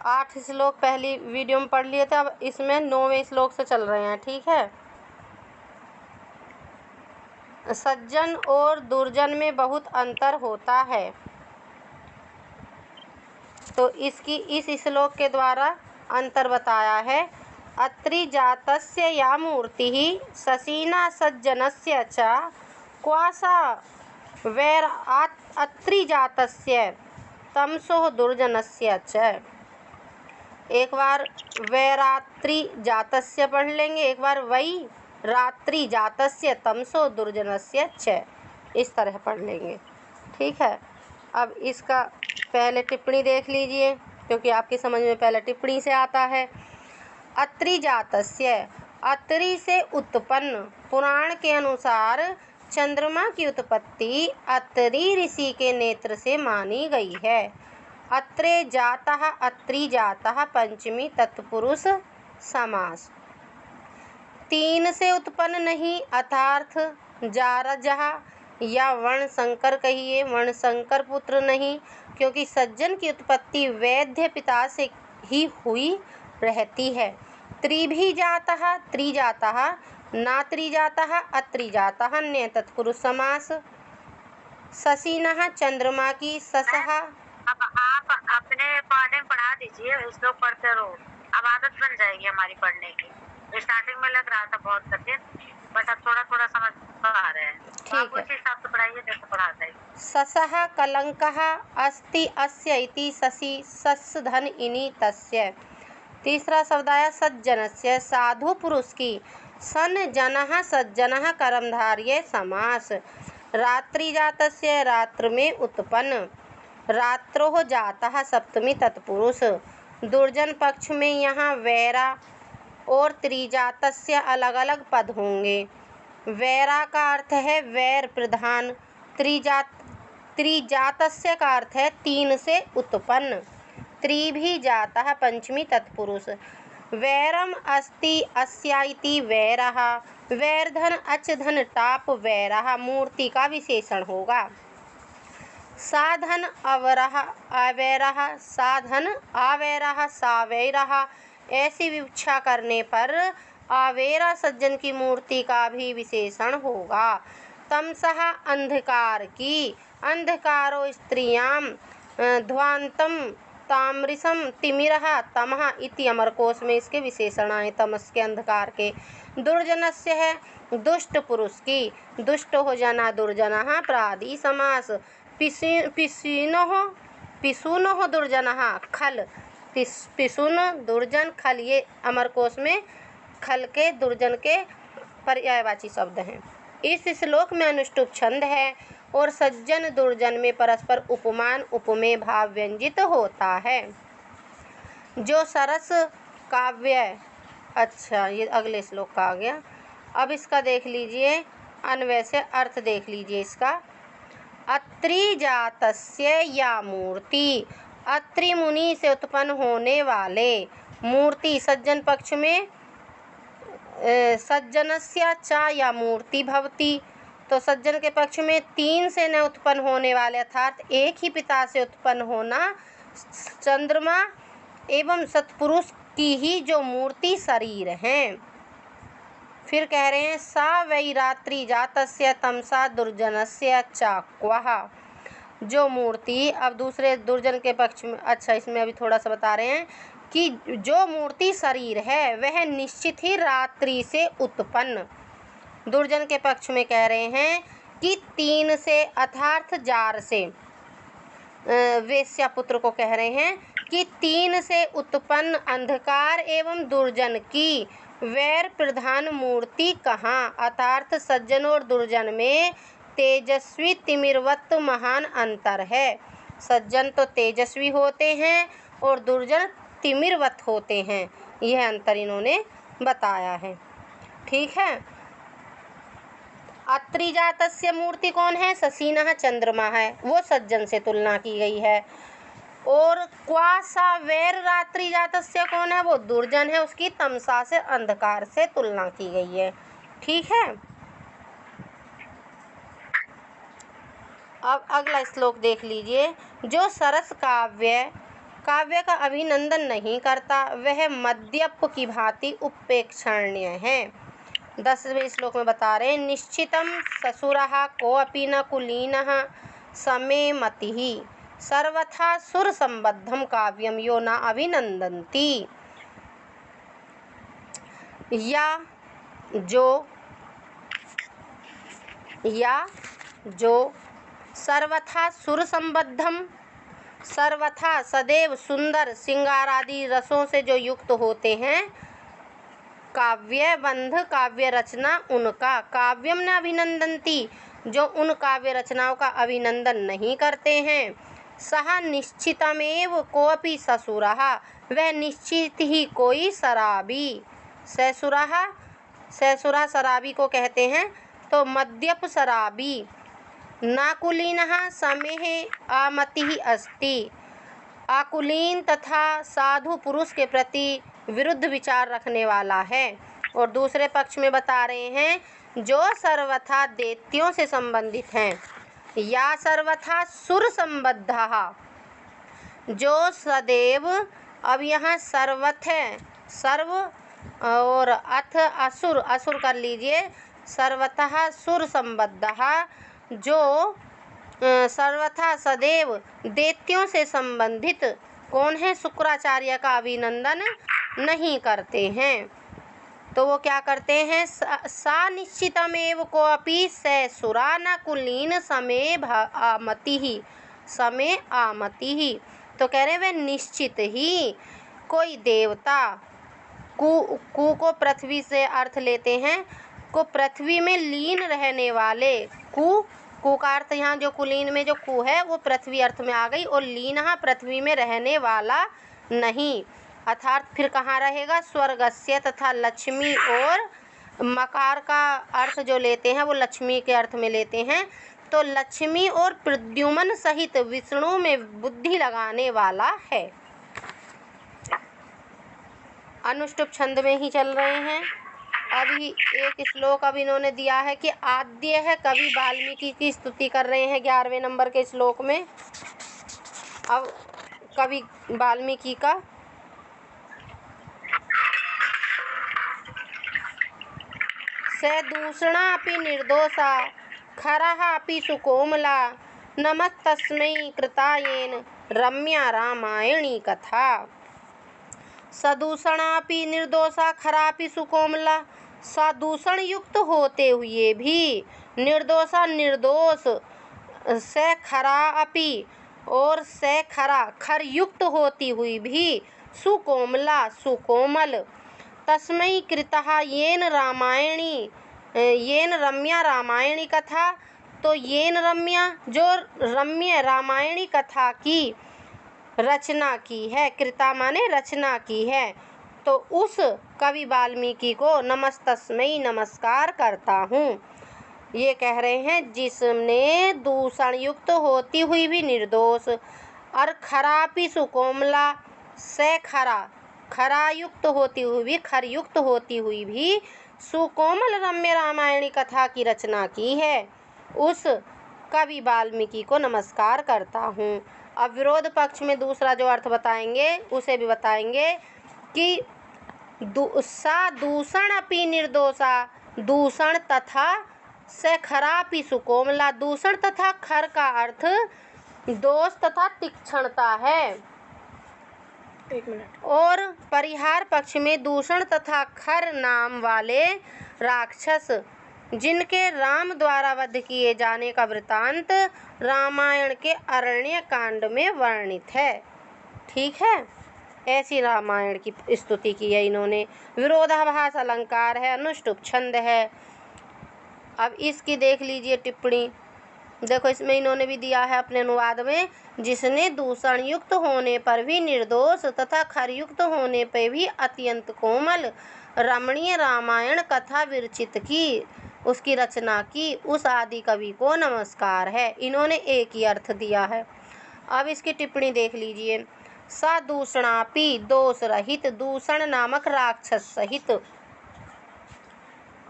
8 श्लोक पहली वीडियो में पढ़ लिए थे, अब इसमें 9वें श्लोक से चल रहे हैं। ठीक है। सज्जन और दुर्जन में बहुत अंतर होता है, तो इसकी इस श्लोक के द्वारा अंतर बताया है। अत्रि जातस्य या मूर्तिः ससीना सज्जनस्य च क्वासा वैर अत्रि जातस्य तमसो दुर्जनस्य च। एक बार वैरात्रि जातस्य पढ़ लेंगे, एक बार वै रात्रि जातस्य तमसो दुर्जनस्य च, इस तरह पढ़ लेंगे। ठीक है। अब इसका पहले टिप्पणी देख लीजिए, क्योंकि आपकी समझ में पहले टिप्पणी से आता है। अत्रि जातस्य, अत्रि से उत्पन्न। पुराण के अनुसार चंद्रमा की उत्पत्ति अत्रि ऋषि के नेत्र से मानी गई है। अत्रे जातः, अत्रि जातः पंचमी तत्पुरुष समास। 3 से उत्पन्न नहीं, अर्थात जारजः या वर्णशंकर कहिए, वर्णशंकर पुत्र नहीं, क्योंकि सज्जन की उत्पत्ति वैद्य पिता से ही हुई रहती है। त्रिभिजातः, त्रिजातः, नात्रिजातः, अत्रिजातः, अन्य तत्पुरुष समास। शशिनः, चंद्रमा की, ससः। अब आप अपने पढ़ने में पढ़ा दीजिए, श्लोक पढ़ते रहो, अब आदत बन जाएगी हमारी पढ़ने की। स्टार्टिंग में लग रहा था बहुत कठिन, बट अब थोड़ा थोड़ा समझ आ रहा है। ठीक है। उसी हिसाब से पढ़ाइए जैसे पढ़ाता है। ससः कलंकः अस्ति अस्य इति शशि सस् धन इनि तस्य। तीसरा शब्द आया सज्जनस्य, साधु पुरुष की। सन जनः सज्जनः कर्मधारये समास। रात्रि जातस्य, रात्र में उत्पन्न। रात्रोः जातः सप्तमी तत्पुरुष। दुर्जन पक्ष में यहाँ वैरा और त्रिजातस्य अलग अलग पद होंगे। वैरा का अर्थ है वैर प्रधान, त्रिजातस्य का अर्थ है 3 से उत्पन्न। त्रिभिजातः पंचमी तत्पुरुष। वैरम अस्ति अस्या इति वैरः, वैरधन अचधन टाप वैरः मूर्ति का विशेषण होगा। साधन अवरः अवैरः, साधन आवैरः सावैरः, ऐसी विवक्षा करने पर आवेरा सज्जन की मूर्ति का भी विशेषण होगा। तमसः अंधकार की, अंधकारो स्त्रियाम ध्वांतम तामृसम तिमिरः तमः इति अमरकोश में इसके विशेषण आए, तमस के, अंधकार के। दुर्जनस्य है दुष्ट पुरुष की। दुष्ट हो जाना दुर्जनः प्रादि समास। पिशूनो दुर्जनः खल, पिशुन दुर्जन खल, ये अमरकोश में खल के दुर्जन के पर्यायवाची शब्द हैं। इस श्लोक में अनुष्टुप छंद है और सज्जन दुर्जन में परस्पर उपमान उपमेय भाव व्यंजित होता है। जो सरस काव्य, अच्छा ये अगले श्लोक का आ गया। अब इसका देख लीजिए, अन्वय से अर्थ देख लीजिए इसका। अत्रि जातस्य या मूर्ति, अत्रि मुनि से उत्पन्न होने वाले। मूर्ति सज्जन पक्ष में सज्जनस्य च या मूर्ति भवति, तो सज्जन के पक्ष में 3 से न उत्पन्न होने वाले, अर्थात एक ही पिता से उत्पन्न होना चंद्रमा एवं सत्पुरुष की ही जो मूर्ति शरीर हैं। फिर कह रहे हैं सा वै रात्रि जातस्य तमसा दुर्जनस्य चाक्वः, जो मूर्ति, अब दूसरे दुर्जन के पक्ष में, अच्छा इसमें अभी थोड़ा सा बता रहे हैं कि जो मूर्ति शरीर है वह निश्चित ही रात्रि से उत्पन्न। दुर्जन के पक्ष में कह रहे हैं कि 3 से, अर्थात जार से, वेश्या पुत्र को कह रहे हैं कि 3 से उत्पन्न अंधकार एवं दुर्जन की वैर प्रधान मूर्ति कहाँ, अर्थात सज्जन और दुर्जन में तेजस्वी तिमिरवत महान अंतर है। सज्जन तो तेजस्वी होते हैं और दुर्जन तिमिरवत होते हैं, यह अंतर इन्होंने बताया है। ठीक है। अत्रि जातस्य मूर्ति कौन है? शशिनः, चंद्रमा है, वो सज्जन से तुलना की गई है। और क्वासा वैर रात्रि जातस्य कौन है? वो दुर्जन है, उसकी तमसा से, अंधकार से तुलना की गई है। ठीक है। अब अगला श्लोक देख लीजिए। जो सरस काव्य काव्य का अभिनंदन नहीं करता, वह मद्यप की भांति उपेक्षणीय है। 10वें श्लोक में बता रहे हैं, निश्चितं ससुरः कोऽपि न कुलीनः समे मतिः सर्वथा सुरसंबद्धं काव्यं यो न अभिनंदन्ति। या जो सर्वथा सुरसंबद्धम, सर्वथा सदैव सुंदर श्रृंगार आदि रसों से जो युक्त होते हैं, काव्य बंध काव्य रचना उनका, काव्यम न अभिनंदन्ति, जो उन काव्य रचनाओं का अभिनंदन नहीं करते हैं। सह निश्चितमेव कोऽपि ससुरः, वह निश्चित ही कोई शराबी, ससुरा शराबी को कहते हैं, तो मद्यप शराबी, नाकुलीनः समेह आमतिः अस्ति, आकुलीन तथा साधु पुरुष के प्रति विरुद्ध विचार रखने वाला है। और दूसरे पक्ष में बता रहे हैं, जो सर्वथा दैत्यों से संबंधित हैं, या सर्वथा सुर संबद्धः, जो सदैव, अब यहाँ सर्वथ है, सर्व और अथ असुर, असुर कर लीजिए, सर्वतः सुर संबद्धः, जो सर्वथा सदैव दैत्यों से संबंधित कौन है, शुक्राचार्य का अभिनंदन नहीं करते हैं। तो वो क्या करते हैं, सा निश्चितमेव कोऽपि ससुरा न कुलीन समे आमतिः, तो कह रहे वे निश्चित ही कोई देवता, कु को पृथ्वी से अर्थ लेते हैं, को पृथ्वी में लीन रहने वाले, कु का अर्थ यहाँ जो कुलीन में जो कु है वो पृथ्वी अर्थ में आ गई, और लीनः पृथ्वी में रहने वाला नहीं, अर्थात फिर कहाँ रहेगा, स्वर्गस्य तथा लक्ष्मी, और मकार का अर्थ जो लेते हैं वो लक्ष्मी के अर्थ में लेते हैं, तो लक्ष्मी और प्रद्युम्न सहित विष्णु में बुद्धि लगाने वाला है। अनुष्टुप छंद में ही चल रहे हैं। अभी एक श्लोक अब इन्होंने दिया है कि आद्य है, कवि वाल्मीकि की स्तुति कर रहे हैं 11वें नंबर के श्लोक में। अब कवि वाल्मीकि का सदूषणापि निर्दोषा खरापि सुकोमला नमस्तस्मै कृतायेन रम्या रामायणी कथा। सदूषणापि निर्दोषा खरापि सुकोमला, सदूषण युक्त होते हुए भी, निर्दोषा निर्दोष, से खरा अपि और से खरा खर युक्त होती हुई भी, सुकोमला सुकोमल, तस्मै कृतः येन रामायणी, येन रम्या रामायणी कथा, तो येन रम्या जो रम्य रामायणी कथा की रचना की है, कृता माने रचना की है, तो उस कवि वाल्मीकि को नमस्तस्मै नमस्कार करता हूँ। ये कह रहे हैं जिसने दूषण युक्त होती हुई भी निर्दोष, और खरापि सुकोमला से खरा युक्त होती हुई भी, खर युक्त होती हुई भी सुकोमल रम्य रामायणी कथा की रचना की है, उस कवि वाल्मीकि को नमस्कार करता हूँ। अब विरोध पक्ष में दूसरा जो अर्थ बताएंगे उसे भी बताएंगे कि सा दूषण अपि निर्दोषा, दूषण तथा से खरापि सुकोमला, दूषण तथा खर का अर्थ दोष तथा तीक्ष्णता है। एक मिनट। और परिहार पक्ष में दूषण तथा खर नाम वाले राक्षस जिनके राम द्वारा वध किए जाने का वृतांत रामायण के अरण्य कांड में वर्णित है। ठीक है, ऐसी रामायण की स्तुति की है इन्होंने। विरोधाभास अलंकार है, अनुष्टुप छंद है। अब इसकी देख लीजिए टिप्पणी, देखो इसमें इन्होंने भी दिया है अपने अनुवाद में, जिसने दूषण युक्त होने पर भी निर्दोष तथा खरयुक्त होने पर भी अत्यंत कोमल रमणीय रामायण कथा विरचित की, उसकी रचना की, उस आदि कवि को नमस्कार है। इन्होंने एक ही अर्थ दिया है। अब इसकी टिप्पणी देख लीजिए। सदूषणापि दोष रहित, दूषण नामक राक्षस सहित।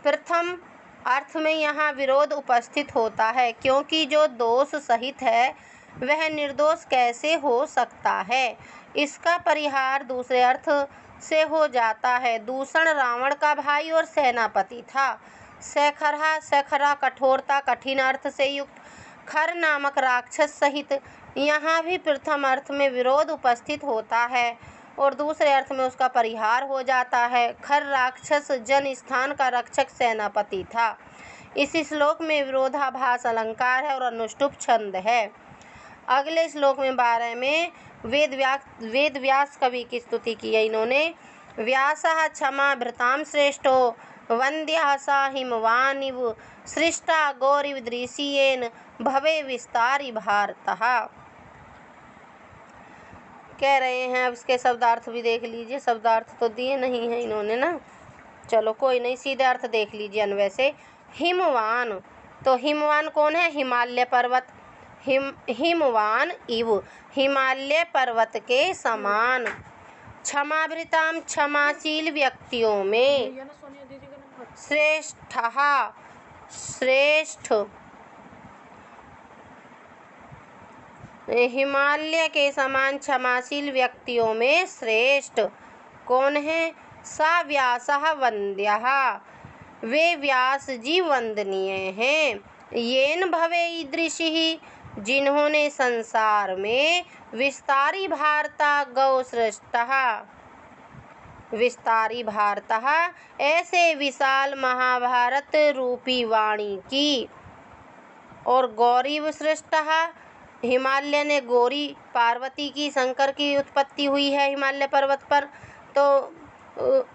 प्रथम अर्थ में यहाँ विरोध उपस्थित होता है, क्योंकि जो दोष सहित है वह निर्दोष कैसे हो सकता है। इसका परिहार दूसरे अर्थ से हो जाता है। दूषण रावण का भाई और सेनापति था। सखरा कठोरता, कठिन अर्थ से युक्त। खर नामक राक्षस सहित। यहाँ भी प्रथम अर्थ में विरोध उपस्थित होता है और दूसरे अर्थ में उसका परिहार हो जाता है। खर राक्षस जन स्थान का रक्षक सेनापति था। इस श्लोक में विरोधाभास अलंकार है और अनुष्टुप छंद है। अगले श्लोक में 12 में वेद व्यास कवि की स्तुति की है इन्होंने। व्यासः क्षमा भृतां श्रेष्ठो वन्द्यः स हिमवानिव सृष्टा गौरिव दृश्येन भवे विस्तारी भारतः। कह रहे हैं, अब इसके शब्दार्थ भी देख लीजिए। शब्दार्थ तो दिए नहीं है इन्होंने ना, चलो कोई नहीं, सीधे अर्थ देख लीजिए अन्वय से। हिमवान, तो हिमवान कौन है? हिमालय पर्वत। हिमवान इव, हिमालय पर्वत के समान। क्षमाभृताम, क्षमाशील व्यक्तियों में। श्रेष्ठः, श्रेष्ठ। हिमालय के समान क्षमाशील व्यक्तियों में श्रेष्ठ कौन है? सा व्यासः वन्द्यः, वे व्यास जी वंदनीय हैं। येन भवे ईदृशी, जिन्होंने संसार में विस्तारी भारता गौ सृष्टः, विस्तारी भारतः, ऐसे विशाल महाभारत रूपी वाणी की। और गौरी सृष्टः, हिमालय ने गौरी पार्वती की, शंकर की उत्पत्ति हुई है हिमालय पर्वत पर। तो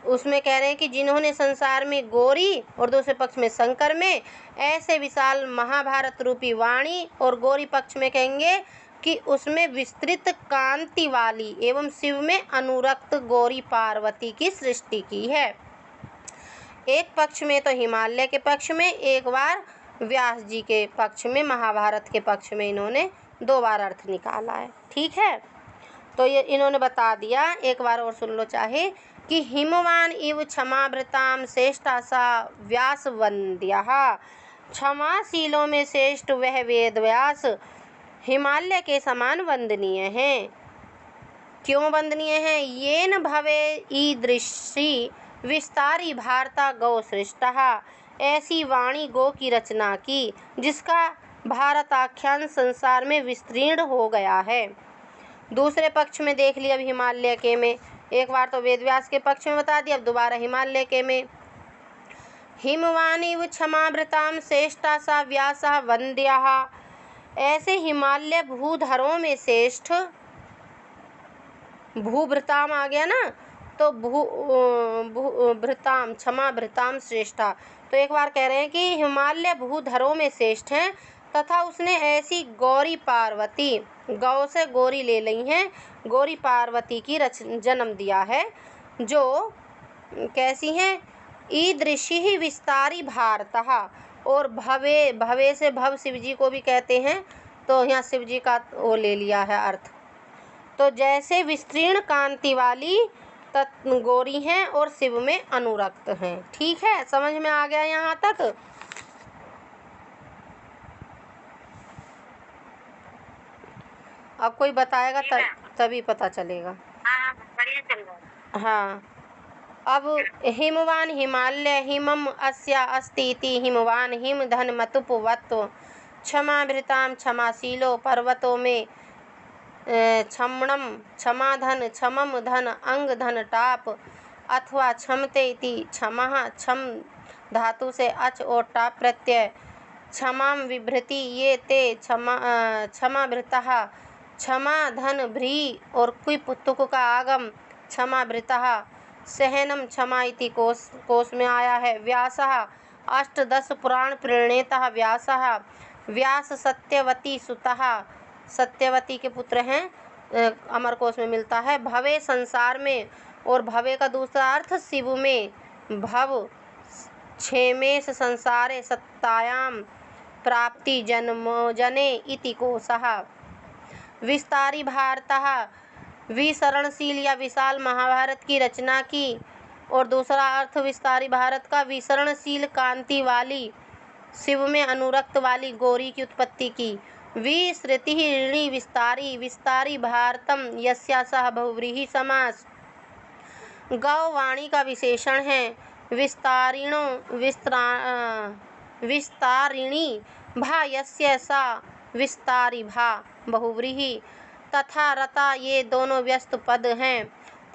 उसमें कह रहे हैं कि जिन्होंने संसार में गौरी और दूसरे पक्ष में शंकर में ऐसे विशाल महाभारत रूपी वाणी, और गौरी पक्ष में कहेंगे कि उसमें विस्तृत कांति वाली एवं शिव में अनुरक्त गौरी पार्वती की सृष्टि की है। एक पक्ष में तो हिमालय के पक्ष में, एक बार व्यास जी के पक्ष में, महाभारत के पक्ष में इन्होंने 2 बार अर्थ निकाला है। ठीक है, तो ये इन्होंने बता दिया। एक बार और सुन लो चाहे कि हिमवान इव क्षमाभृताम श्रेष्ठा सा व्यास वन्द्यः, क्षमाशीलों में श्रेष्ठ वह वेद व्यास हिमालय के समान वंदनीय हैं। क्यों वंदनीय हैं? येन भवे ईदृशी विस्तारी भारता गौ सृष्टः, ऐसी वाणी गो की रचना की जिसका भारत आख्यान संसार में विस्तीर्ण हो गया है। दूसरे पक्ष में देख लिया अब हिमालय के में, एक बार तो वेद व्यास के पक्ष में बता दिया, अब दोबारा हिमालय के में। हिमवानिव क्षमाभृताम श्रेष्ठा सा व्यासः वन्द्यः, ऐसे हिमालय भूधरों में श्रेष्ठ। भूभृताम आ गया ना, तो भृताम, क्षमाभृताम श्रेष्ठा। तो एक बार कह रहे हैं कि हिमालय भूधरों में श्रेष्ठ हैं तथा उसने ऐसी गौरी पार्वती, गौ से गौरी ले ली हैं, गौरी पार्वती की जन्म दिया है, जो कैसी हैं? ईदृशी ही विस्तारी भारतः, और भवे, भवे से भव शिव जी को भी कहते हैं, तो यहाँ शिव जी का वो ले लिया है अर्थ। तो जैसे विस्तीर्ण कांति वाली गौरी हैं और शिव में अनुरक्त हैं। ठीक है, समझ में आ गया यहाँ तक? अब कोई बताएगा तभी पता चलेगा। हाँ, बढ़िया चल रहा है। हाँ, अब हिमवान हिमालय हिमम अस्या अस्ति इति हिमवान हिम धन मतुपवत्व क्षमाभृताम क्षमाशीलो पर्वतों में क्षमणम क्षमाधन क्षमम धन अंग धन टाप अथवा क्षमते इति क्षमः क्षम धातु से अच और टाप प्रत्यय क्षमाम विभृति ये ते क्षमाभृतः क्षमा धन भ्री और क्विप तुक का आगम क्षमाभृतः सहनम क्षमा इति कोश में आया है। व्यासः अष्टदश पुराण प्रणेता व्यासः व्यास सत्यवती सुतः सत्यवती के पुत्र हैं, अमरकोश में मिलता है। भवे संसार में, और भवे का दूसरा अर्थ शिव में। भव क्षेमेश संसारे सत्तायाम प्राप्ति जन्मो जने इति कोशः। विस्तारी भारतः विसरणशील या विशाल महाभारत की रचना की, और दूसरा अर्थ विस्तारी भारत का विसरणशील कांति वाली शिव में अनुरक्त वाली गौरी की उत्पत्ति की। विसृतिः ऋणी विस्तारी विस्तारी भारतम यस्या सह बहुव्रीहि समास। गौ वाणी का विशेषण है। विस्तारिणो विस्तारिणी भा यस्य सा विस्तारी भा बहुव्रीहि। तथा रता ये दोनों व्यस्त पद हैं।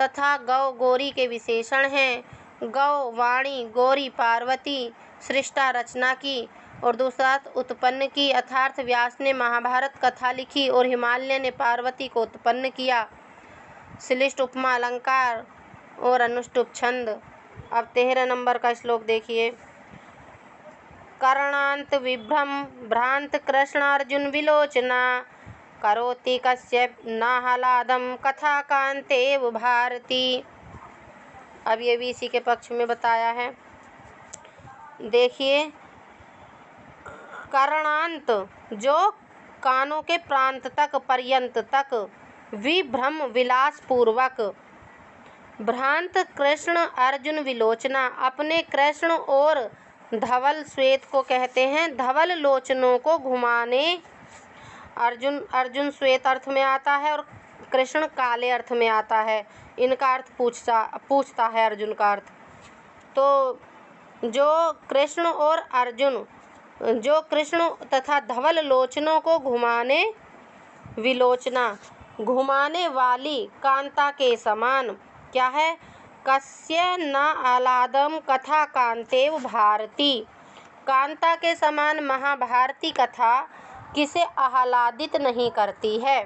तथा गौ गौरी के विशेषण हैं। गौ वाणी गौरी पार्वती सृष्टा रचना की और दूसरा उत्पन्न की। अर्थात व्यास ने महाभारत कथा लिखी और हिमालय ने पार्वती को उत्पन्न किया। श्लिष्ट उपमा अलंकार और अनुष्टुप छंद। अब 13 नंबर का श्लोक देखिए। करणांत विभ्रम भ्रांत कृष्ण अर्जुन विलोचना करोति कश्यप नाहलादम कथा कांतेव भारती। अब ये भी इसी के पक्ष में बताया है। देखिए, करणांत जो कानों के प्रांत तक पर्यंत तक, विभ्रम विलास पूर्वक, भ्रांत कृष्ण अर्जुन विलोचना अपने कृष्ण और धवल श्वेत को कहते हैं। धवल लोचनों को घुमाने। अर्जुन श्वेत अर्थ में आता है और कृष्ण काले अर्थ में आता है। इनका अर्थ पूछता है अर्जुन का अर्थ। तो जो कृष्ण और अर्जुन, जो कृष्ण तथा धवल लोचनों को घुमाने, विलोचना घुमाने वाली कांता के समान क्या है? कस्य न आह्लादम कथा कांतेव भारती। कांता के समान महाभारती कथा किसे आह्लादित नहीं करती है।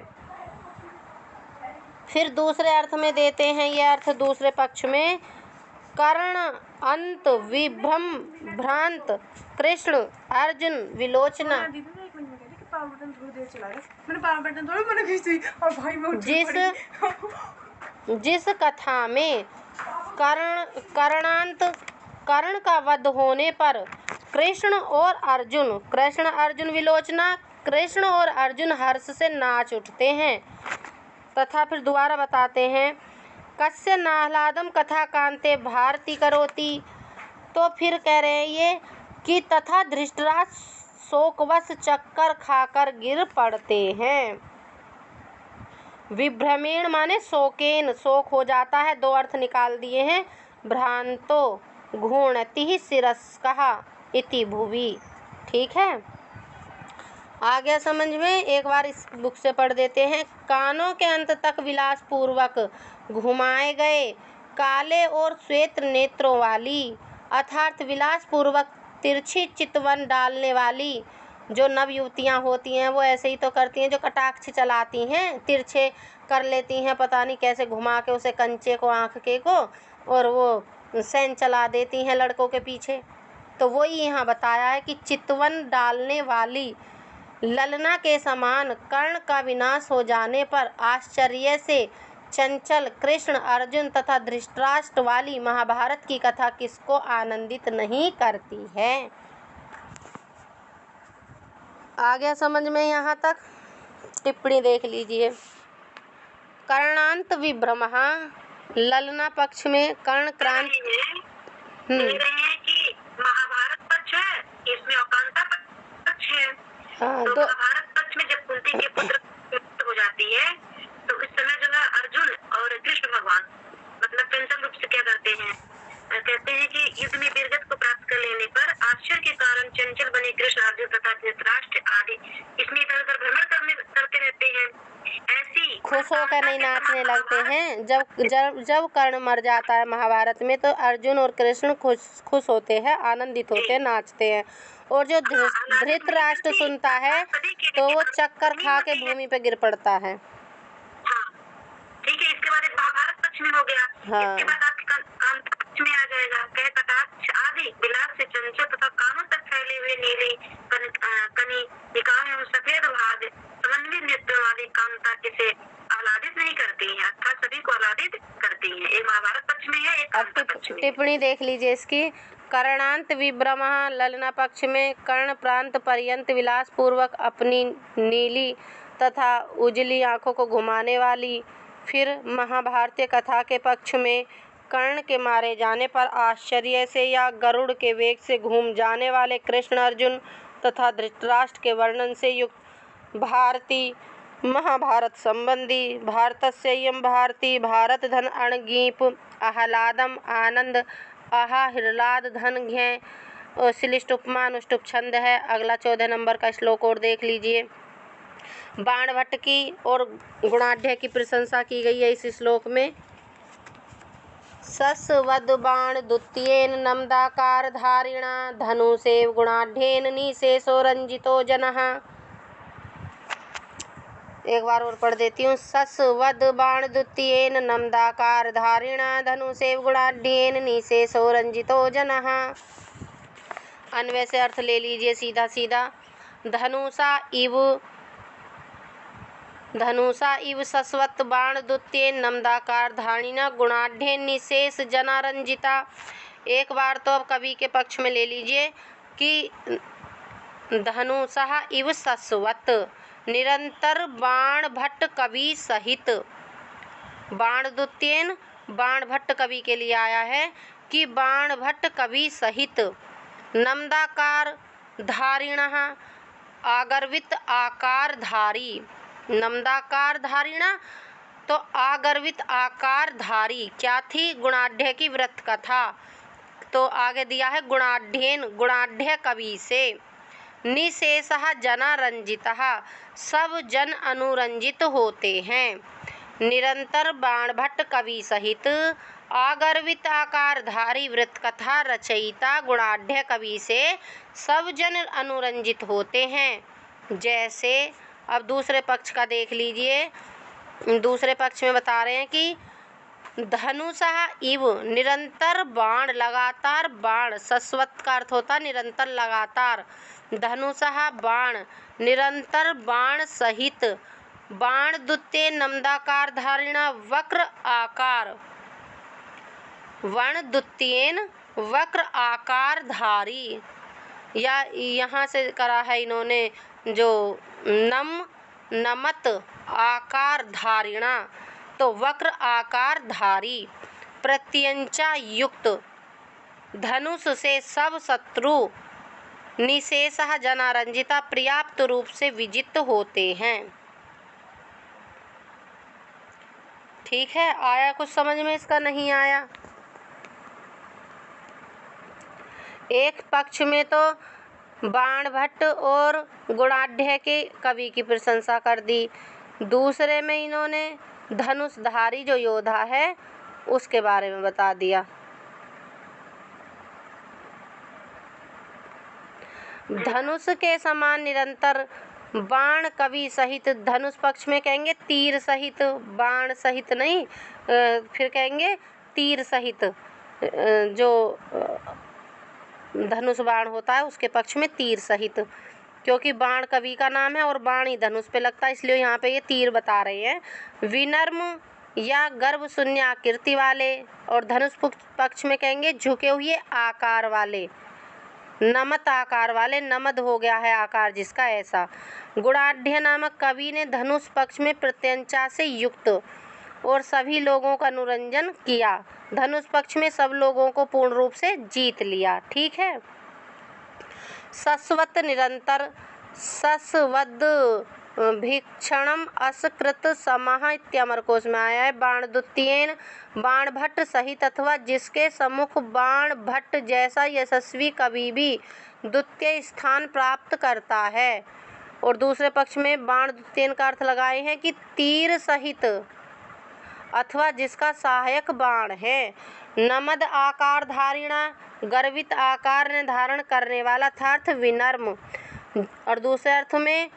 फिर दूसरे अर्थ में देते हैं ये अर्थ दूसरे पक्ष में। कर्ण अंत विभ्रम भ्रांत कृष्ण अर्जुन विलोचना। जिस कथा में कर्ण का वध होने पर कृष्ण अर्जुन विलोचना, कृष्ण और अर्जुन हर्ष से नाच उठते हैं। तथा फिर दोबारा बताते हैं, कस्य नाह्लादम कथा कांते भारती करोति। तो फिर कह रहे हैं ये कि तथा धृतराष्ट्र शोकवश चक्कर खाकर गिर पड़ते हैं। विभ्रमेण माने शोकेन, शोक हो जाता है। दो अर्थ निकाल दिए हैं। भ्रांतो घूर्णतिः शिरस्कः इति भुवि। ठीक है, आ गया समझ में। एक बार इस बुक से पढ़ देते हैं। कानों के अंत तक विलास पूर्वक घुमाए गए काले और श्वेत नेत्रों वाली, अर्थात विलास पूर्वक तिरछी चितवन डालने वाली जो नव युवतियाँ होती हैं वो ऐसे ही तो करती हैं, जो कटाक्ष चलाती हैं, तिरछे कर लेती हैं, पता नहीं कैसे घुमा के उसे कंचे को, आँख के को, और वो सैन चला देती हैं लड़कों के पीछे। तो वही यहाँ बताया है कि चितवन डालने वाली ललना के समान कर्ण का विनाश हो जाने पर आश्चर्य से चंचल कृष्ण अर्जुन तथा धृतराष्ट्र वाली महाभारत की कथा किसको आनंदित नहीं करती है। आ गया समझ में यहाँ तक। टिप्पणी देख लीजिए। कर्णांत विभ्रमः, ललना पक्ष में कर्ण क्रांत। कि महाभारत पक्ष है, इसमें कांता पक्ष है। तो महाभारत पक्ष में जब कुंती के पुत्र हो जाती है तो उस समय जो है अर्जुन और कृष्ण भगवान मतलब चंचल रूप से क्या करते हैं, कहते हैं कि युद्ध में वीरगति को प्राप्त कर लेने पर आश्चर्य के कारण चंचल बने कृष्ण अर्जुन तथा धृतराष्ट्र आदि इसमें इधर उधर भ्रमण करते रहते हैं। ऐसी खुश होकर नहीं नाचने लगते हैं। जब कर्ण मर जाता है महाभारत में तो अर्जुन और कृष्ण खुश होते हैं, आनंदित होते हैं, नाचते हैं। और जो धृतराष्ट्र सुनता है तो वो चक्कर खा के भूमि पे गिर पड़ता है। ठीक है, इसके बाद महाभारत पक्ष में हो गया। हाँ। इसके बाद आपके कांता पक्ष में आ जाएगा। कहे कटाक्ष आदि विलास से चंचल तथा कानों तक फैले हुए नीले कनिकाएं और सफेद भाग समन्वित नेत्रों वाली कांता किसे आह्लादित नहीं करती है, अर्थात सभी को आह्लादित करती है। एक महाभारत पक्ष में है, एक कांता पक्ष में। टिप्पणी देख लीजिए इसकी। कर्णांत विभ्रमः, ललना पक्ष में कर्ण प्रांत पर्यंत विलास पूर्वक अपनी नीली तथा उजली आंखों को घुमाने वाली। फिर महाभारतीय कथा के पक्ष में कर्ण के मारे जाने पर आश्चर्य से या गरुड़ के वेग से घूम जाने वाले कृष्ण अर्जुन तथा धृतराष्ट्र के वर्णन से युक्त भारती महाभारत संबंधी भारतस्य इयं भारती भारत धन अणगीप आह्लादम आनंद आह्लाद धन घ्य श्लिष्ट उपमा अनुष्टुप छंद है। अगला 14 नंबर का श्लोक और देख लीजिए। बाणभट्ट की और गुणाढ्य की प्रशंसा की गई है इस श्लोक में। सस्वद बाण द्वितीयेन नमदाकार धारिणा धनुषेव गुणाढ्येन निशेषो रंजितो जनः। एक बार और पढ़ देती हूँ। सस्वद बाण द्वितीयेन नमदाकार धारिणा धनुषेव गुणाढ्येन निशेषो रंजितो जनः। अन्वय से अर्थ ले लीजिए सीधा सीधा। धनुषा इव सस्वत बाण द्वितीयेन नमदाकार धारिणा गुणाढ्येन निशेष जना रंजिता। एक बार तो अब कवि के पक्ष में ले लीजिए कि धनुषा इव सस्वत निरंतर बाण भट्ट कवि सहित। बाण द्वितीयेन बाण भट्ट कवि के लिए आया है कि बाण भट्ट कवि सहित नमदाकार धारिणः आगर्वित आकार धारी। नमदाकार धारिणा तो आगर्वित आकार धारी क्या थी? गुणाढ्य की व्रत कथा। तो आगे दिया है गुणाढ्येन गुणाढ्य कवि से। निशेषः जना रंजितः सब जन अनुरंजित होते हैं। निरंतर बाणभट्ट कवि सहित आगर्वित आकारधारी व्रत कथा रचयिता गुणाढ्य कवि से सब जन अनुरंजित होते हैं। जैसे अब दूसरे पक्ष का देख लीजिए। दूसरे पक्ष में बता रहे हैं कि धनुषः इव निरंतर बाण लगातार बाण सस्वत का अर्थ होता निरंतर लगातार। धनुषः बाण निरंतर बाण सहित बाण द्वितीय नमदाकार धारिणा वक्र आकार वर्ण द्वितीयेन वक्र आकार धारी। या यहाँ से करा है इन्होंने जो नमत आकार धारिणा तो वक्र आकार धारी प्रत्यंचा युक्त धनुष से सब शत्रु निशेषः जना रंजिता पर्याप्त रूप से विजित होते हैं। ठीक है, आया कुछ समझ में? इसका नहीं आया? एक पक्ष में तो बाणभट्ट और गुणाढ्य के कवि की प्रशंसा कर दी, दूसरे में इन्होंने धनुषधारी जो योद्धा है उसके बारे में बता दिया। धनुष के समान निरंतर बाण कवि सहित, धनुष पक्ष में कहेंगे तीर सहित, बाण सहित नहीं, फिर कहेंगे तीर सहित। जो धनुष बाण होता है उसके पक्ष में तीर सहित, क्योंकि बाण कवि का नाम है और बाण ही धनुष पे लगता है, इसलिए यहाँ पे ये तीर बता रहे हैं। विनम्र या गर्भ शून्य आकृति वाले, और धनुष पक्ष में कहेंगे झुके हुए आकार वाले, नमत आकार वाले, नमद हो गया है आकार जिसका, ऐसा। गुणाढ्य नामक कवि ने धनुष पक्ष में प्रत्यंचा से युक्त और सभी लोगों का अनुरंजन किया। धनुष पक्ष में सब लोगों को पूर्ण रूप से जीत लिया। ठीक है। सस्वत निरंतर, सस्वद भीक्षणम असकृत समः इत्यमर कोश में आया है। बाण द्वितीयेन बाण भट्ट सहित अथवा जिसके सम्मुख बाण भट्ट जैसा यशस्वी कवि भी द्वितीय स्थान प्राप्त करता है। और दूसरे पक्ष में बाण द्वितीयेन का अर्थ लगाए हैं कि तीर सहित अथवा जिसका सहायक बाण है। नमद आकार धारिणा गर्वित आकार ने धारण करने वाला अर्थात विनम्र, और दूसरे अर्थ में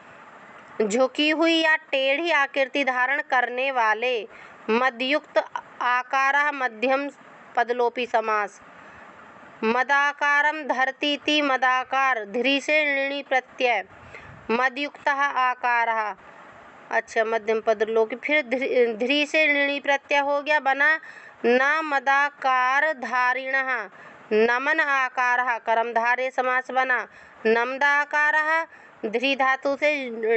झुकी हुई या टेढ़ी आकृति धारण करने वाले। मदयुक्त आकारः मध्यम पदलोपी समास। मदाकारम धरती ति मदाकार ध्री से ऋणी प्रत्यय मदयुक्तः आकारः, अच्छा मध्यम पदलोपी, फिर ध्री से ऋणी प्रत्यय हो गया, बना न मदाकार धारिणः नमन आकारः कर्मधारय समास बना। नमदाकारः ध्री धातु से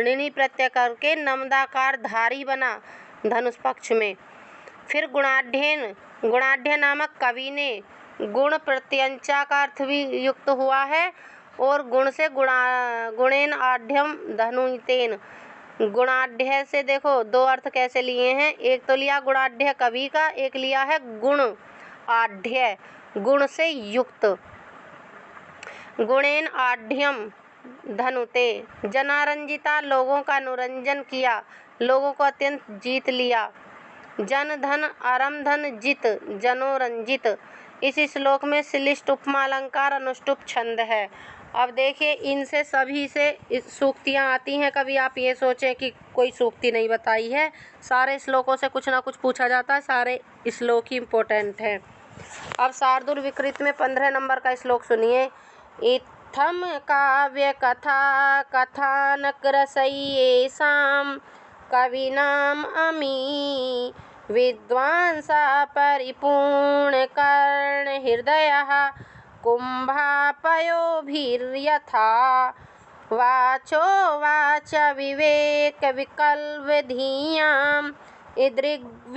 ऋणी प्रत्यय करके नमदाकार धारी बना धनुष पक्ष में। फिर गुणाढ्येन गुणाढ्य नामक कवि ने गुण प्रत्यंचा का अर्थ भी युक्त हुआ है और गुण से गुणेन आढ्यम धनुतेन गुणाढ़ से देखो दो अर्थ कैसे लिए हैं, एक तो लिया गुणाढ़ कवि का, एक लिया है गुण आढ़, गुण से युक्त। गुणेन आढ़्यम धनुते, जनारंजिता, लोगों का अनुरंजन किया, लोगों को अत्यंत जीत लिया। जन धन अरम धन जित, जनोरंजित। इस श्लोक में श्लिष्ट उपमा अलंकार अनुष्टुप छंद है। अब देखिए इनसे सभी से सूक्तियाँ आती हैं, कभी आप ये सोचें कि कोई सूक्ति नहीं बताई है, सारे श्लोकों से कुछ ना कुछ पूछा जाता है, सारे श्लोक ही इम्पोर्टेंट हैं। अब शार्दूल विकृत में 15 नंबर का श्लोक सुनिए। इत्थम काव्य कथा कथानक रसयेषां कवीनाम अमी विद्वांसा परिपूर्ण कर्ण हृदयः कुम्भापयोभिर्यथा वाचो वाच विवेक विकल्प धीयाम् इदृग्विधामादृशां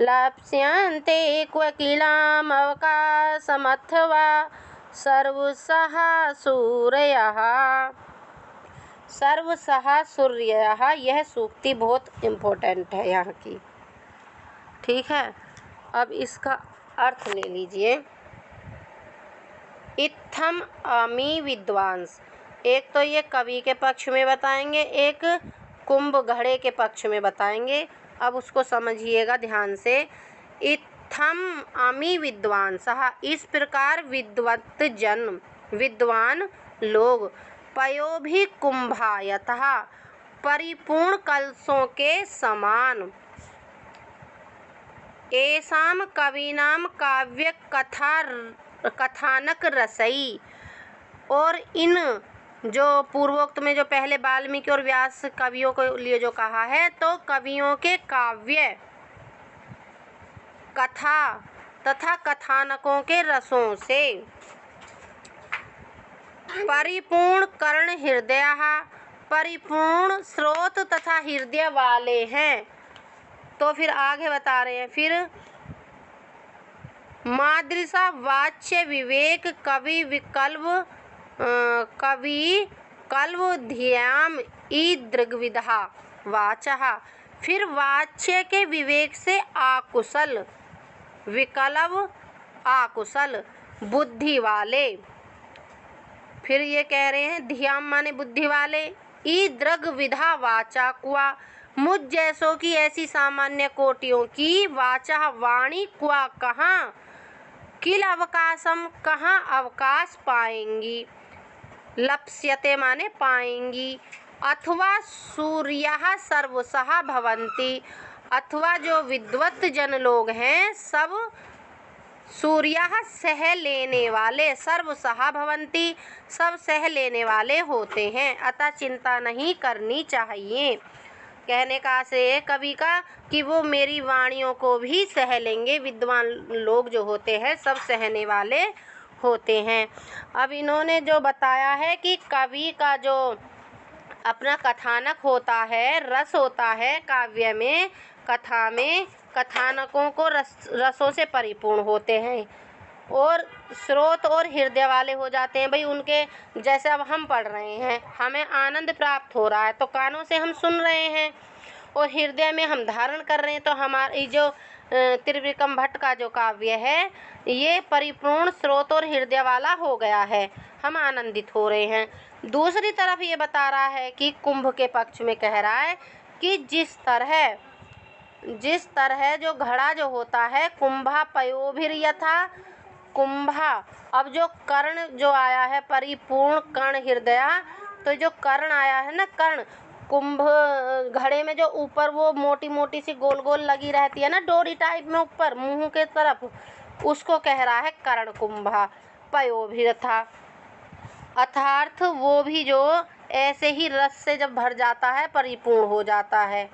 लप्स्यन्ते क्वकिलाम् अवकाशमथवा सर्वसः सूरयः। सर्वसः सूर्यः, यह सूक्ति बहुत इम्पोर्टेंट है यहाँ की, ठीक है। अब इसका अर्थ ले लीजिए। इत्थम अमी विद्वांस, एक तो ये कवि के पक्ष में बताएंगे, एक कुंभ घड़े के पक्ष में बताएंगे। अब उसको समझिएगा ध्यान से। इत्थम अमी विद्वांसः, इस प्रकार विद्वत जन, विद्वान लोग, पयोभि कुंभायतः, परिपूर्ण कलशों के समान, एसाम कवीनाम काव्य कथा कथानक रसई, और इन जो पूर्वोक्त में जो पहले वाल्मीकि और व्यास कवियों को लिए जो कहा है, तो कवियों के काव्य, कथा तथा कथानकों के रसों से परिपूर्ण कर्ण हृदय, परिपूर्ण स्रोत तथा हृदय वाले हैं। तो फिर आगे बता रहे हैं, फिर मादृशा वाच्य विवेक कवि विकल्प ध्याम ईदृग्विधा वाचः, फिर वाच्य के विवेक से आकुशल, विकल्प आकुशल, बुद्धि वाले। फिर ये कह रहे हैं ध्यान माने बुद्धि वाले, ईदृग्विधा वाचा क्वा, मुझ जैसों की ऐसी सामान्य कोटियों की, वाचा वाणी, क्वा कहाँ, किल अवकाशम कहाँ अवकाश पाएंगी, लप्स्यते माने पाएंगी, अथवा सूर्यः सर्वसः भवन्ति, अथवा जो विद्वत जन लोग हैं सब सूर्यः सह लेने वाले, सर्वसः भवन्ति, सब सह लेने वाले होते हैं, अतः चिंता नहीं करनी चाहिए। कहने का आशय कवि का कि वो मेरी वाणियों को भी सह लेंगे, विद्वान लोग जो होते हैं सब सहने वाले होते हैं। अब इन्होंने जो बताया है कि कवि का जो अपना कथानक होता है, रस होता है काव्य में, कथा में, कथानकों को रसों से परिपूर्ण होते हैं और स्रोत और हृदय वाले हो जाते हैं। भाई उनके जैसे अब हम पढ़ रहे हैं, हमें आनंद प्राप्त हो रहा है तो कानों से हम सुन रहे हैं और हृदय में हम धारण कर रहे हैं, तो हमारी जो त्रिविक्रम भट्ट का जो काव्य है ये परिपूर्ण स्रोत और हृदय वाला हो गया है, हम आनंदित हो रहे हैं। दूसरी तरफ ये बता रहा है कि कुंभ के पक्ष में कह रहा है कि जिस तरह जो घड़ा जो होता है, कुंभा पयोभिर्यथा, कुंभा, अब जो कर्ण जो आया है परिपूर्ण कर्ण हृदय, तो जो कर्ण आया है ना, कर्ण कुंभ घड़े में जो ऊपर वो मोटी मोटी सी गोल गोल लगी रहती है ना, डोरी टाइप में ऊपर मुंह के तरफ, उसको कह रहा है कर्ण कुंभा पयोभिर्यथा, अर्थात वो भी जो ऐसे ही रस से जब भर जाता है परिपूर्ण हो जाता है,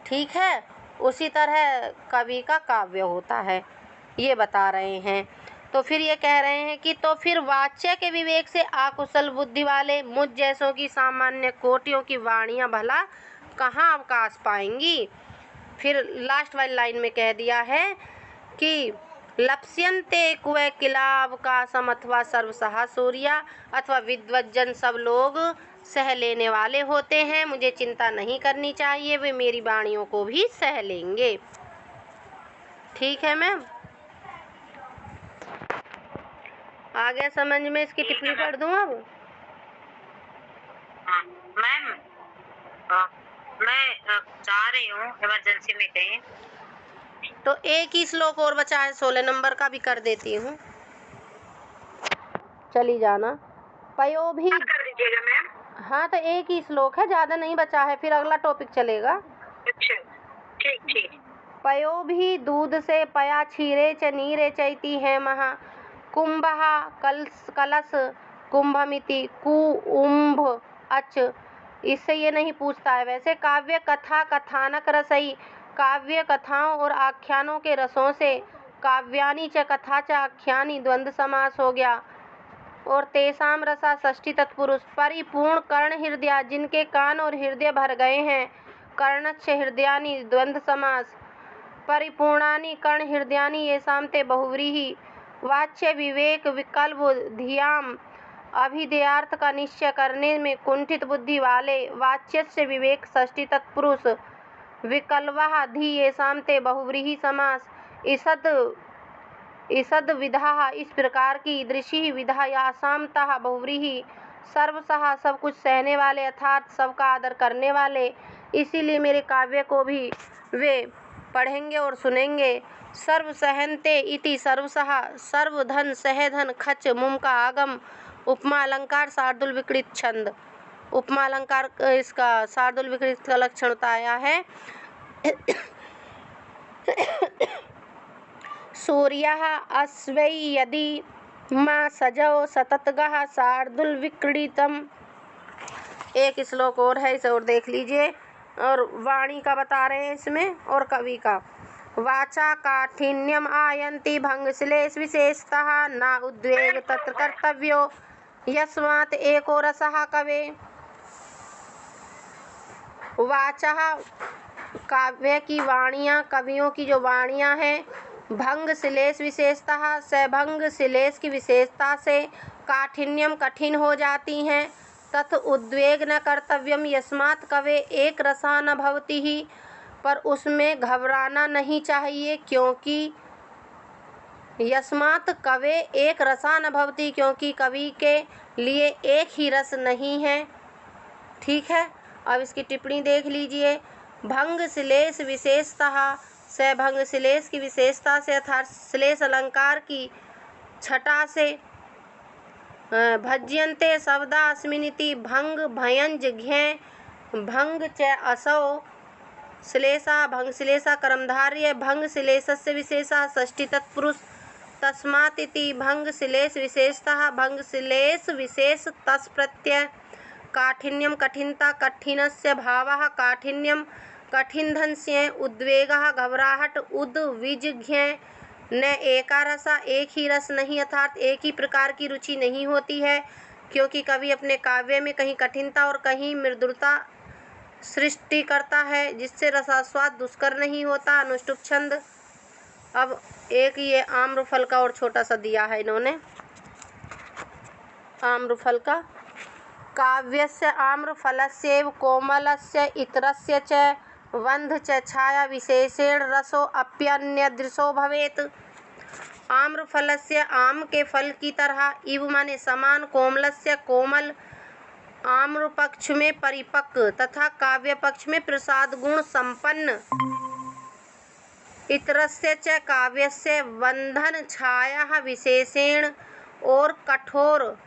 ठीक है। उसी तरह कवि का काव्य होता है, ये बता रहे हैं। तो फिर ये कह रहे हैं कि तो फिर वाच्य के विवेक से आकुशल बुद्धि वाले मुझ जैसों की सामान्य कोटियों की वाणियाँ भला कहाँ अवकाश पाएंगी। फिर लास्ट वाली लाइन में कह दिया है कि लप्स्यन्ते क्व किला अवकाशम, अथवा सर्वसहा सूर्या, अथवा विद्वज्जन सब लोग सह लेने वाले होते हैं। मुझे चिंता नहीं करनी चाहिए, वे मेरी वाणियों को भी सह लेंगे। ठीक है मैम, आ गया समझ में? इसकी टिप्पणी कर दूं अब? मैम मैं जा रही हूँ इमरजेंसी में कहीं, तो एक ही श्लोक और बचा है, 16 नंबर का भी कर देती हूँ, चली जाना। पयो भी कर दीजिएगा मैम। हाँ, तो एक ही श्लोक है, ज्यादा नहीं बचा है, फिर अगला टॉपिक चलेगा। अच्छा, ठीक ठीक। पयो भी दूध से पया क्षीरे च नीरे चैती है महा कुंभहा कलश कुंभमिति कुंभ अच। इससे ये नहीं पूछता है। वैसे काव्य कथा कथानक रसई, काव्य कथाओं और आख्यानों के रसों से काव्यानि च कथा च आख्यानि द्वंद्व समास हो गया। और तेसाम रसा षष्ठी तत्पुरुष परिपूर्ण कर्ण हृदया, जिनके कान और हृदय भर गए हैं। कर्णच्छ हृदयानि द्वंद्व समास। परिपूर्णानि कर्ण हृदयानि येषां ते बहुव्रीहि। वाच्य विवेक विकल्प धियाम, अभिधेयार्थ का निश्चय करने में कुंठित बुद्धि वाले। वाच्यस्य विवेक षष्ठी तत्पुरुष विकल्पः धी येषां ते बहुव्रीहि समास। ईषद विधा, इस प्रकार की। दृषि विधा यासाम तः बहुव्रीहि। सर्वसहा, सब कुछ सहने वाले, अर्थात सबका आदर करने वाले। इसीलिए मेरे काव्य को भी वे पढ़ेंगे और सुनेंगे। सर्व सहनते इति सर्वसहा, सर्वधन सहधन खच मुम का आगम। उपमा अलंकार शार्दुल विकृत छंद। उपमा अलंकार इसका शार्दुल विकृत का लक्षण बताया है। सूर्यः अस्वै यदि मा सजौ सततगः शार्दुल विक्रीतम। एक श्लोक और है, इसे और देख लीजिए। और वाणी का बता रहे हैं इसमें, और कवि का। वाचा काठिन्यम आयन्ति भंगश्लेष विशेषतः न उद्वेग तत्र कर्तव्यो यस्मात् एको रसः कवे। वाचा, काव्य की वाणियाँ, कवियों की जो वाणियाँ हैं, भंग श्लेष विशेषतः, सभंग श्लेष की विशेषता से काठिन्यम कठिन हो जाती हैं। तत् उद्वेग न कर्तव्यम यस्मात् कवे एक रसा न भवति ही, पर उसमें घबराना नहीं चाहिए, क्योंकि यस्मात् कवे एक रसा न भवति, क्योंकि कवि के लिए एक ही रस नहीं है। ठीक है, अब इसकी टिप्पणी देख लीजिए। भंग श्लेष विशेषतः, सभंग श्लेष की विशेषता से, अर्थात श्लेष अलंकार की छटा से। भज्यन्ते शब्दा अस्मिनिति भंग भयंज घ्ये भंग च असौ श्लेषा भंग श्लेषा कर्मधार्य भंग श्लेषस्य विशेषः षष्ठी तत्पुरुष तस्मात् इति भंग श्लेष विशेषतः भंग श्लेष विशेष तस् प्रत्यय। काठिन्यम कठिनता, कठिनस्य भावः काठिन्यम, कठिनधनस्य उद्वेगः घबराहट, उद्विजघ्य न एका रसा, एक ही रस नहीं, अर्थात एक ही प्रकार की रुचि नहीं होती है, क्योंकि कवि अपने काव्य में कहीं कठिनता और कहीं मृदुलता सृष्टि करता है, जिससे रसास्वाद दुष्कर नहीं होता। अनुष्टुप छंद। अब एक ये आम्रफल का और छोटा सा दिया है इन्होंने, आम्रफल का। काव्यस्य आम्रफलस्यैव कोमलस्य इतरस्य च वन्ध च छाया विशेषेण रसो अप्यन्यदृशो भवेत्। आम्रफलस्य, आम के फल की तरह, इव माने समान, कोमलस्य कोमल, आम्र पक्ष में परिपक्व तथा काव्य पक्ष में प्रसाद गुण संपन्न। इतरस्य च काव्यस्य बंधन छाया विशेषेण, और कठोर।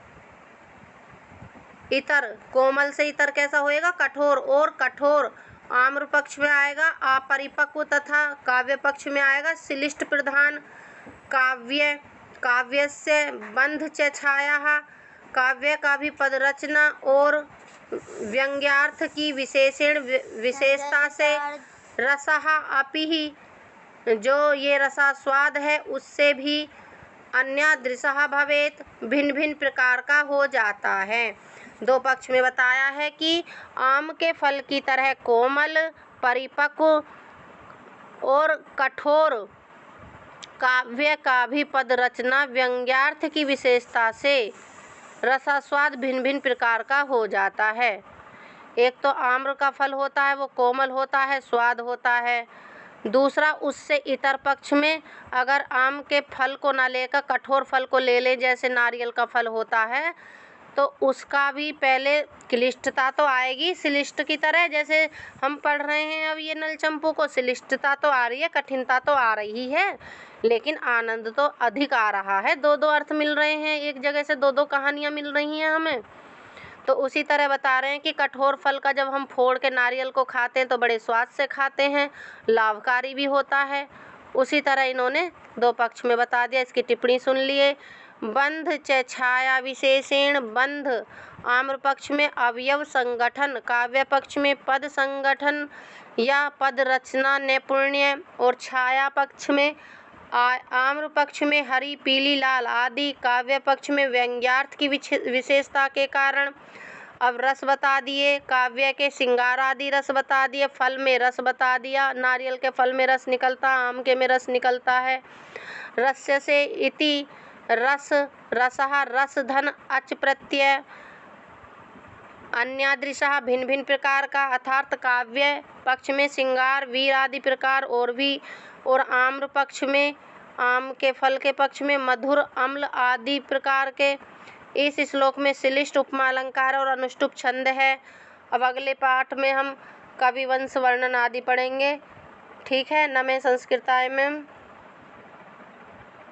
इतर, कोमल से इतर कैसा होएगा? कठोर। और कठोर आम्र पक्ष में आएगा अपरिपक्व, तथा काव्य पक्ष में आएगा श्लिष्ट प्रधान। काव्यस्य बंध च छाया, काव्य का भी पद रचना और व्यंग्यार्थ की विशेषण विशेषता से। रसः अपि ही, जो ये रसास्वाद है उससे भी अन्यादृशः भवेत्, भिन्न भिन्न प्रकार का हो जाता है। दो पक्ष में बताया है कि आम के फल की तरह कोमल, परिपक्व और कठोर। काव्य का भी पद रचना व्यंग्यार्थ की विशेषता से। रसास्वाद भिन्न भिन्न प्रकार का हो जाता है। एक तो आम्र का फल होता है, वो कोमल होता है, स्वाद होता है। दूसरा, उससे इतर पक्ष में अगर आम के फल को ना लेकर कठोर फल को ले लें, जैसे नारियल का फल होता है, तो उसका भी पहले क्लिष्टता तो आएगी शिलिष्ट की तरह, जैसे हम पढ़ रहे हैं अब ये नलचंपू को, शिलिष्टता तो आ रही है, कठिनता तो आ रही है, लेकिन आनंद तो अधिक आ रहा है। दो दो अर्थ मिल रहे हैं, एक जगह से दो दो कहानियाँ मिल रही हैं हमें। तो उसी तरह बता रहे हैं कि कठोर फल का जब हम फोड़ के नारियल को खाते हैं तो बड़े स्वाद से खाते हैं, लाभकारी भी होता है। उसी तरह इन्होंने दो पक्ष में बता दिया। इसकी टिप्पणी सुन लिए। बंध च छाया विशेषण, बंध आम्र पक्ष में अवयव संगठन, काव्य पक्ष में पद संगठन या पद रचना नैपुण्य, और छाया पक्ष में आम्र पक्ष में हरी पीली लाल आदि, काव्य पक्ष में व्यंग्यार्थ की विशेषता के कारण। अब रस बता दिए, काव्य के श्रृंगार आदि रस बता दिए, फल में रस बता दिया, नारियल के फल में रस निकलता, आम के में रस निकलता है। रस्य से इति रस, रसः रस धन अच प्रत्यय, अन्यादृशः भिन्न भिन्न प्रकार का, अर्थात काव्य पक्ष में श्रृंगार वीर आदि प्रकार और भी, और आम्र पक्ष में आम के फल के पक्ष में मधुर अम्ल आदि प्रकार के। इस श्लोक में श्लिष्ट उपमा अलंकार और अनुष्टुप छंद है। अब अगले पाठ में हम कवि वंश वर्णन आदि पढ़ेंगे। ठीक है। नमे संस्कृताय में